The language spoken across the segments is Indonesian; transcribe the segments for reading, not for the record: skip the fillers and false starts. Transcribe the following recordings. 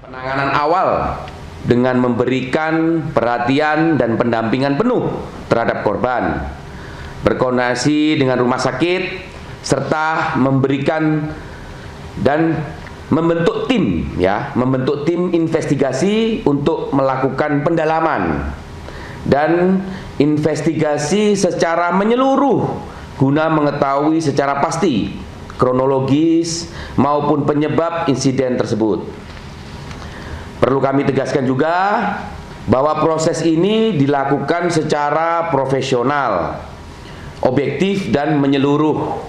Penanganan awal dengan memberikan perhatian dan pendampingan penuh terhadap korban, berkoordinasi dengan rumah sakit, serta memberikan dan membentuk tim investigasi untuk melakukan pendalaman dan investigasi secara menyeluruh guna mengetahui secara pasti kronologis maupun penyebab insiden tersebut. Perlu kami tegaskan juga bahwa proses ini dilakukan secara profesional, objektif dan menyeluruh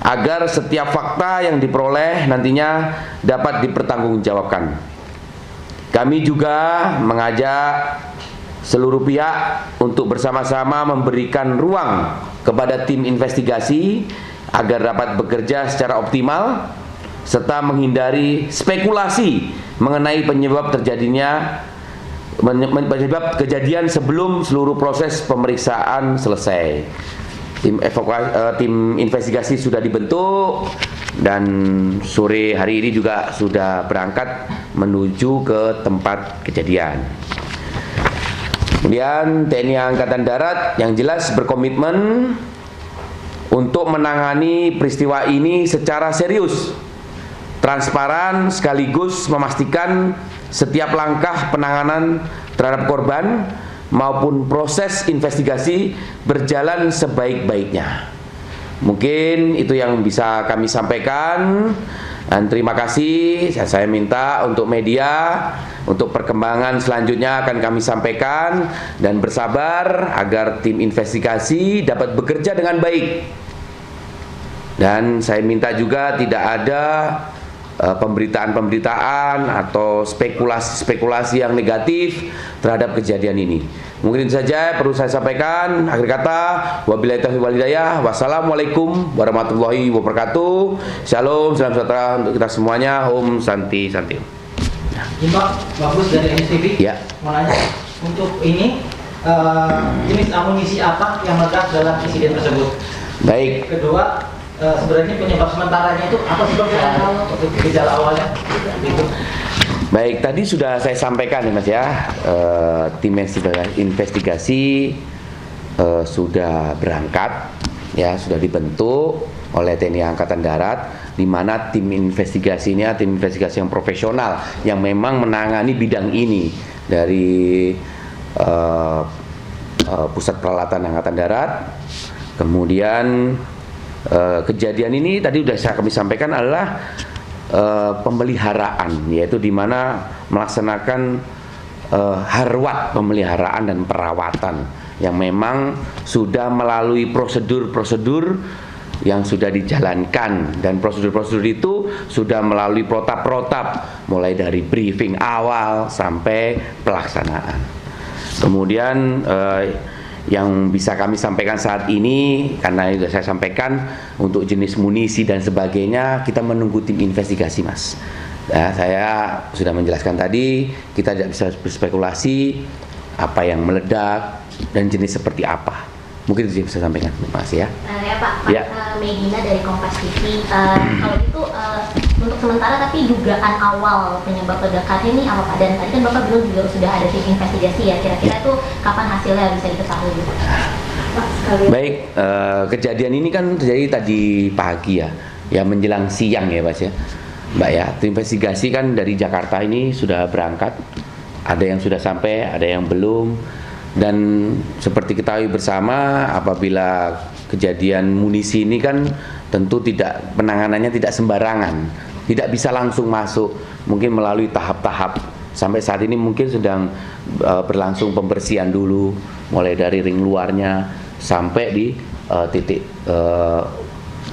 agar setiap fakta yang diperoleh nantinya dapat dipertanggungjawabkan. Kami juga mengajak seluruh pihak untuk bersama-sama memberikan ruang kepada tim investigasi agar dapat bekerja secara optimal serta menghindari spekulasi mengenai penyebab kejadian sebelum seluruh proses pemeriksaan selesai. Tim investigasi sudah dibentuk dan sore hari ini juga sudah berangkat menuju ke tempat kejadian. Kemudian TNI Angkatan Darat yang jelas berkomitmen untuk menangani peristiwa ini secara serius, transparan, sekaligus memastikan setiap langkah penanganan terhadap korban maupun proses investigasi berjalan sebaik-baiknya. Mungkin itu yang bisa kami sampaikan, dan terima kasih. Saya minta untuk media, untuk perkembangan selanjutnya akan kami sampaikan, dan bersabar agar tim investigasi dapat bekerja dengan baik. Dan saya minta juga tidak ada pemberitaan-pemberitaan atau spekulasi-spekulasi yang negatif terhadap kejadian ini. Mungkin itu saja perlu saya sampaikan. Akhir kata, wabillahi taufiq wal hidayah. Wassalamualaikum warahmatullahi wabarakatuh. Shalom, salam sejahtera untuk kita semuanya. Om Santi Santi. Pak, bagus dari NSTV. Ya. Mau nanya, untuk ini jenis amunisi apa yang meledak dalam insiden tersebut? Baik. Kedua, sebenarnya penyebab sementaranya itu apa sih, gejala awalnya? Baik, tadi sudah saya sampaikan ya Mas ya, tim investigasi sudah berangkat, ya sudah dibentuk oleh TNI Angkatan Darat, di mana tim investigasinya tim investigasi yang profesional yang memang menangani bidang ini dari Pusat Peralatan Angkatan Darat. Kemudian kejadian ini tadi sudah kami sampaikan adalah pemeliharaan, yaitu di mana melaksanakan harwat pemeliharaan dan perawatan yang memang sudah melalui prosedur-prosedur yang sudah dijalankan, dan prosedur-prosedur itu sudah melalui protap-protap mulai dari briefing awal sampai pelaksanaan. Kemudian yang bisa kami sampaikan saat ini, karena sudah saya sampaikan untuk jenis munisi dan sebagainya, kita menunggu tim investigasi Mas. Ya, saya sudah menjelaskan tadi, kita tidak bisa berspekulasi apa yang meledak dan jenis seperti apa. Mungkin itu yang bisa saya sampaikan. Terima kasih ya. Ya Pak, Medina dari Kompas TV. Kalau gitu untuk sementara tapi dugaan awal penyebab ledakan ini apa Pak? Dan tadi kan Bapak bilang juga sudah ada tim investigasi ya. Kira-kira itu kapan hasilnya bisa diketahui? Baik, kejadian ini kan terjadi tadi pagi ya menjelang siang ya Mas ya. Mbak ya, tim investigasi kan dari Jakarta ini sudah berangkat. Ada yang sudah sampai, ada yang belum. Dan seperti ketahui bersama, apabila kejadian munisi ini kan tentu penanganannya tidak sembarangan, tidak bisa langsung masuk, mungkin melalui tahap-tahap. Sampai saat ini mungkin sedang berlangsung pembersihan dulu, mulai dari ring luarnya sampai di titik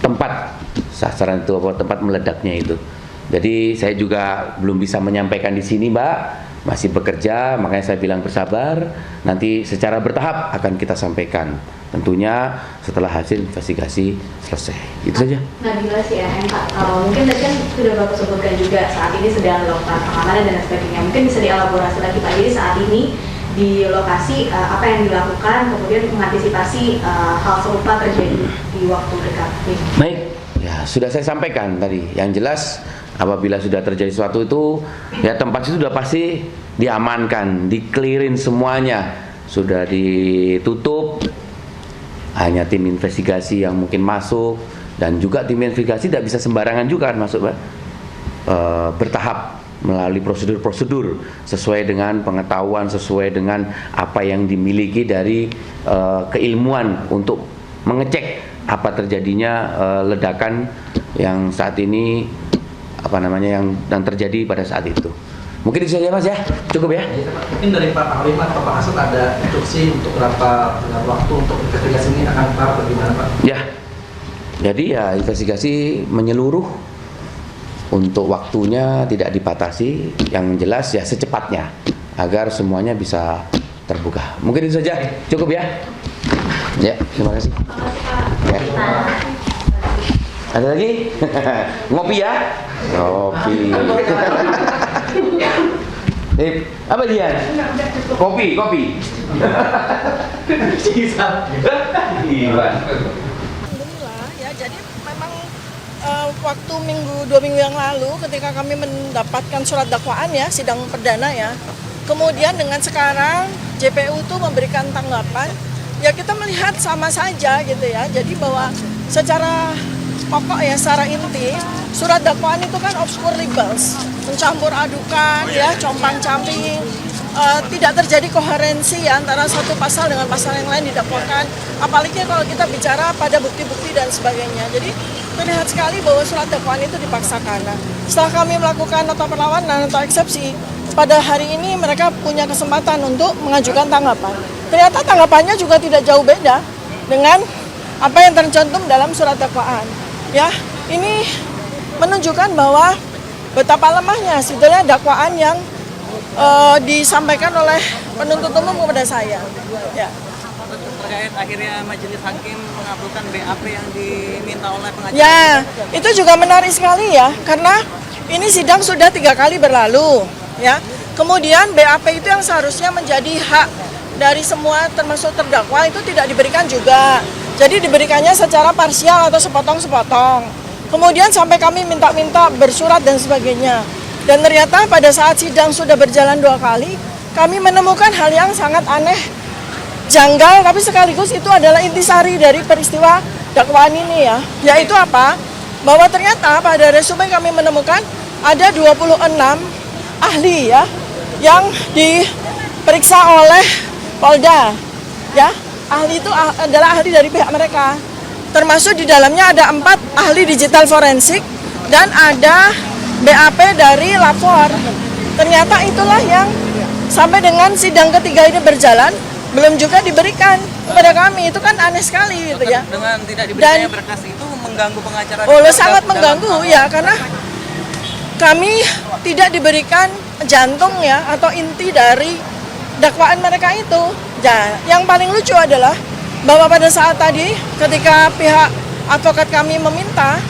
tempat sasaran itu, tempat meledaknya itu. Jadi saya juga belum bisa menyampaikan di sini Mbak, masih bekerja, makanya saya bilang bersabar, nanti secara bertahap akan kita sampaikan, tentunya setelah hasil investigasi selesai. Itu saja. Nah, gimana sih ya Pak? Mungkin tadi kan sudah Bapak sebutkan juga saat ini sedang melakukan pengamanan dan sebagainya. Mungkin bisa dielaborasi lagi Pak. Jadi saat ini di lokasi apa yang dilakukan, kemudian mengantisipasi hal serupa terjadi di waktu dekat. Baik, ya sudah saya sampaikan tadi. Yang jelas Apabila sudah terjadi sesuatu itu, ya tempat itu sudah pasti diamankan, di-clearin semuanya, sudah ditutup. Hanya tim investigasi yang mungkin masuk, dan juga tim investigasi tidak bisa sembarangan juga kan masuk, Pak. Bertahap melalui prosedur-prosedur sesuai dengan pengetahuan, sesuai dengan apa yang dimiliki dari keilmuan untuk mengecek apa terjadinya ledakan yang saat ini yang terjadi pada saat itu. Mungkin itu saja Mas ya, cukup ya. Mungkin dari Pak Panglima atau Pak Kasat ada instruksi untuk berapa waktu untuk investigasi ini akan kelar bagaimana Pak? Ya, jadi ya investigasi menyeluruh, untuk waktunya tidak dibatasi, yang jelas ya secepatnya agar semuanya bisa terbuka. Mungkin itu saja, cukup ya. Ya, terima kasih. Ya. Ada lagi? Ngopi ya? Ngopi. Apa dia? Kopi. Alhamdulillah ya, jadi memang waktu 2 minggu yang lalu ketika kami mendapatkan surat dakwaan ya, sidang perdana ya, kemudian dengan sekarang JPU itu memberikan tanggapan, ya kita melihat sama saja gitu ya. Jadi bahwa secara pokok ya, secara inti, surat dakwaan itu kan obscure libels, mencampur adukan ya, compang-camping, tidak terjadi koherensi ya antara satu pasal dengan pasal yang lain didakwakan, apalagi kalau kita bicara pada bukti-bukti dan sebagainya. Jadi terlihat sekali bahwa surat dakwaan itu dipaksakan. Nah, setelah kami melakukan nota perlawanan atau eksepsi, pada hari ini mereka punya kesempatan untuk mengajukan tanggapan. Ternyata tanggapannya juga tidak jauh beda dengan apa yang tercantum dalam surat dakwaan. Ya, ini menunjukkan bahwa betapa lemahnya sebetulnya dakwaan yang disampaikan oleh penuntut umum kepada saya. Ya. Terkait akhirnya majelis hakim mengabulkan BAP yang diminta oleh pengacara. Ya, itu juga menarik sekali ya, karena ini sidang sudah 3 kali berlalu. Ya, kemudian BAP itu yang seharusnya menjadi hak dari semua termasuk terdakwa itu tidak diberikan juga. Jadi diberikannya secara parsial atau sepotong-sepotong. Kemudian sampai kami minta-minta bersurat dan sebagainya. Dan ternyata pada saat sidang sudah berjalan 2 kali, kami menemukan hal yang sangat aneh, janggal, tapi sekaligus itu adalah intisari dari peristiwa dakwaan ini ya. Yaitu apa? Bahwa ternyata pada resume kami menemukan ada 26 ahli ya yang diperiksa oleh Polda ya. Ahli itu adalah ahli dari pihak mereka, termasuk di dalamnya ada 4 ahli digital forensik dan ada BAP dari lapor. Ternyata itulah yang sampai dengan sidang ketiga ini berjalan belum juga diberikan kepada kami. Itu kan aneh sekali gitu ya. Dengan tidak diberikannya berkas itu mengganggu pengacara. Sangat mengganggu ya, karena kami tidak diberikan jantung ya atau inti dari dakwaan mereka itu. Ya, yang paling lucu adalah bahwa pada saat tadi ketika pihak advokat kami meminta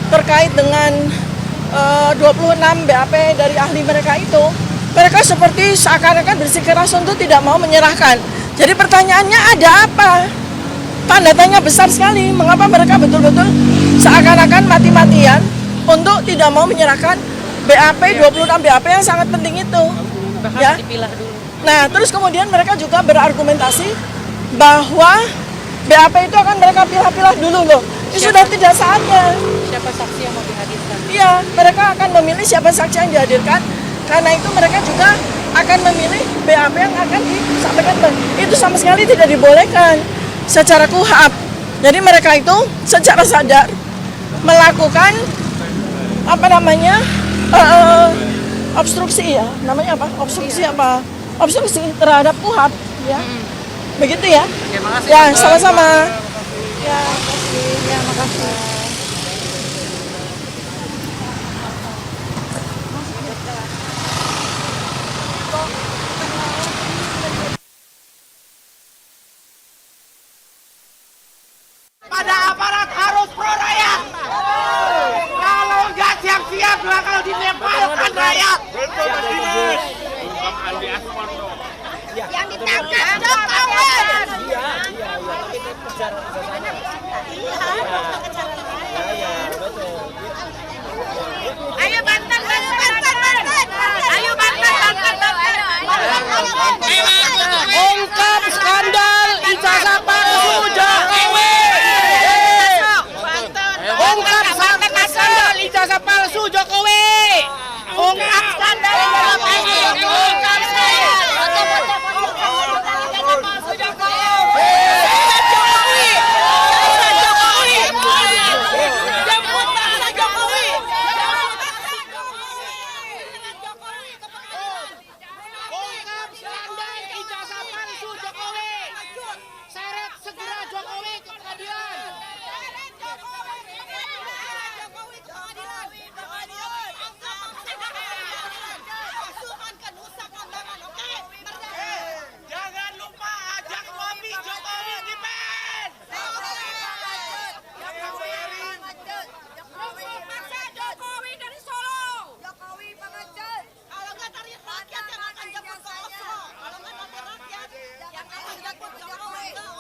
terkait dengan 26 BAP dari ahli mereka itu, mereka seperti seakan-akan bersikeras untuk tidak mau menyerahkan. Jadi pertanyaannya ada apa? Tanda tanya besar sekali. Mengapa mereka betul-betul seakan-akan mati-matian untuk tidak mau menyerahkan BAP 26 BAP yang sangat penting itu? Ya. Nah, terus kemudian mereka juga berargumentasi bahwa BAP itu akan mereka pilah-pilah dulu loh. Itu sudah tidak saatnya. Siapa saksi yang mau dihadirkan? Iya, mereka akan memilih siapa saksi yang dihadirkan. Karena itu mereka juga akan memilih BAP yang akan disampaikan. Itu sama sekali tidak dibolehkan secara KUHAP. Jadi mereka itu secara sadar melakukan obstruksi ya, namanya apa? Obstruksi terhadap KUHAP ya. Begitu ya. Ya, makasih. Ya, sama-sama. Ya, makasih. Ya, makasih. Pada aparat harus pro rakyat. Kalau nggak siap-siap lah kalau dilemparkan rakyat. Yang ditangkap Jokowi. Iya. Takut Jokowi.